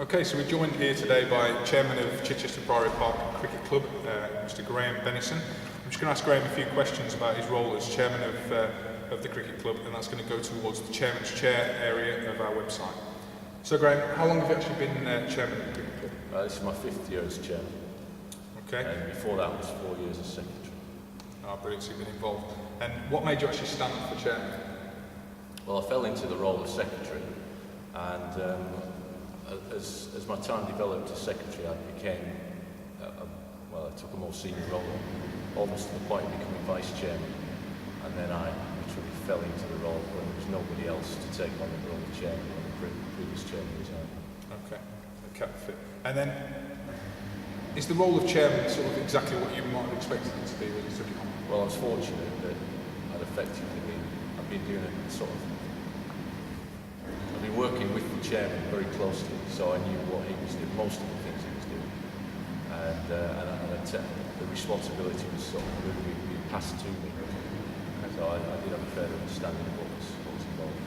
Okay, so we're joined here today by Chairman of Chichester Priory Park Cricket Club, Mr. Graeme Bennison. I'm just going to ask Graeme a few questions about his role as Chairman of the Cricket Club, and that's going to go towards the Chairman's Chair area of our website. So Graeme, how long have you actually been Chairman of the Cricket Club? This is my 5th year as Chairman. Okay. And before that was 4 years as Secretary. Oh, brilliant, so you've been involved. And what made you actually stand for Chairman? Well, I fell into the role of Secretary, and as my time developed as Secretary, I became, I took a more senior role, almost to the point of becoming Vice Chairman, and then I literally fell into the role when there was nobody else to take on the role of Chairman when the previous Chairman resigned. Okay, that kept fit. And then, is the role of Chairman sort of exactly what you might have expected it to be when you took it on? Well, I was fortunate that I'd effectively been doing a sort of, I've been working with the Chairman very closely, so I knew what he was doing, most of the things he was doing, and the responsibility was sort of being passed to me, so I did have a fair understanding of what was involved.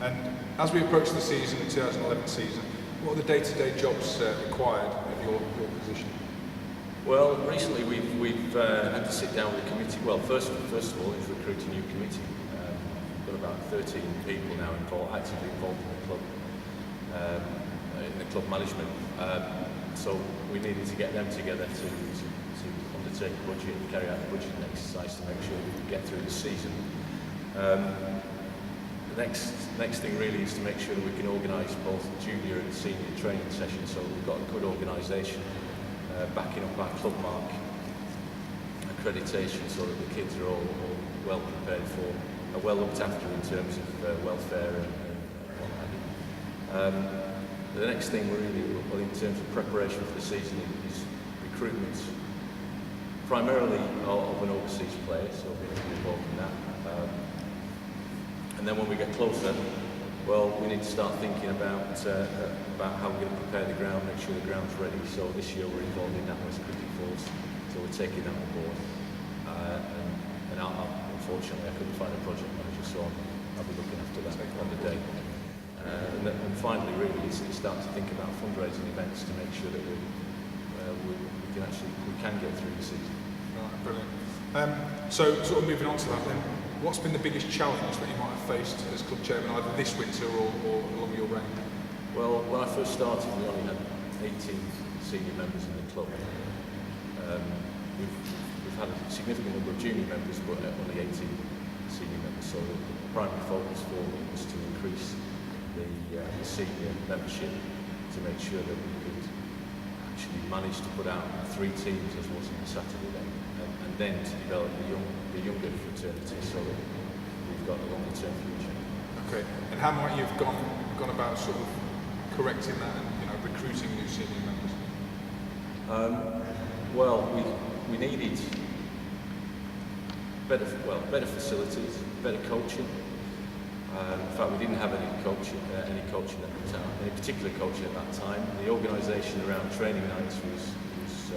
And as we approach the season, the 2011 season, what are the day-to-day jobs required of your position? Well, recently we've had to sit down with the committee. Well, first of all, is recruit a new committee. We've got about 13 people now actively involved in the club management. So we needed to get them together to undertake a budget and carry out a budgeting exercise to make sure we can get through the season. The next thing really is to make sure that we can organise both junior and senior training sessions, so we've got a good organisation backing up our club mark accreditation, so that the kids are all well prepared for, are well looked after in terms of welfare and what have you. The next thing really, well, in terms of preparation for the season, is recruitment, primarily of an overseas player, so we'll be involved in that. And then when we get closer, well, we need to start thinking about how we're going to prepare the ground, make sure the ground's ready. So this year we're involved in NatWest Cricket Force, so we're taking that on board. And unfortunately I couldn't find a project manager, so I'll be looking after that on the day. And finally, really, is start to think about fundraising events to make sure that we can get through the season. Right, brilliant. So sort of moving on to that then, what's been the biggest challenge that you might have faced as club chairman, either this winter or along your reign? Well, when I first started, we only had 18 senior members in the club. We've had a significant number of junior members, but only 18 senior members. So the primary focus for me was to increase the senior membership to make sure that we could actually manage to put out 3 teams, as was on the Saturday then, and then to develop the younger fraternity so that we've got a longer term future. Okay, and how might you have gone about sort of correcting that and recruiting new senior members? Well, we needed better facilities, better coaching. In fact, we didn't have any coaching at the time, any particular coaching at that time. The organisation around training nights was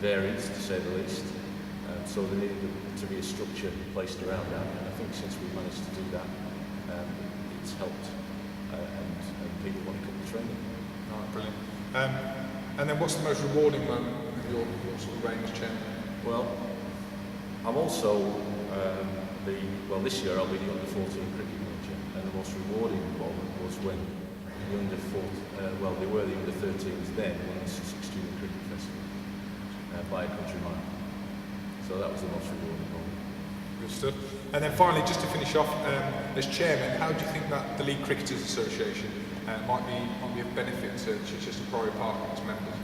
varied, to say the least. So there needed to be a structure placed around that, and I think since we've managed to do that, it's helped, and people want to come to training. All right, brilliant. And then what's the most rewarding moment of your sort of reign as chairman? Well, I'm also this year I'll be the under-14 cricket manager, and the most rewarding moment was when the they were the under-13s then, won the Sussex Junior Cricket Festival by a country mile. So that was the most rewarding moment. Good stuff. And then finally, just to finish off, as chairman, how do you think that the League Cricketers Association might be of benefit to Chichester Priory Park and its members?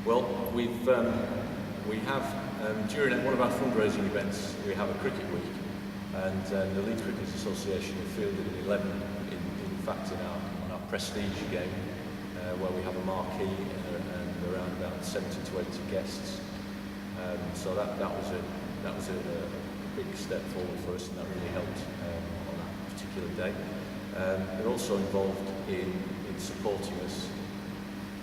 Well, we have during one of our fundraising events, we have a cricket week, and the League Cricketers Association have fielded an 11 in fact on our prestige game, where we have a marquee and around about 70 to 80 guests. So that was a big step forward for us, and that really helped on that particular day. They're also involved in supporting us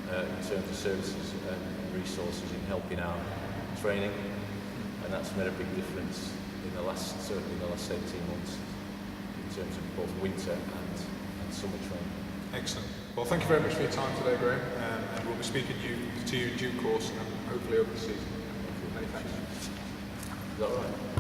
in terms of services and resources in helping our training, and that's made a big difference certainly in the last 18 months in terms of both winter and summer training. Excellent. Well, thank you very much for your time today, Graeme, and we'll be speaking to you in due course and hopefully over the season. Many thanks. Is that all right?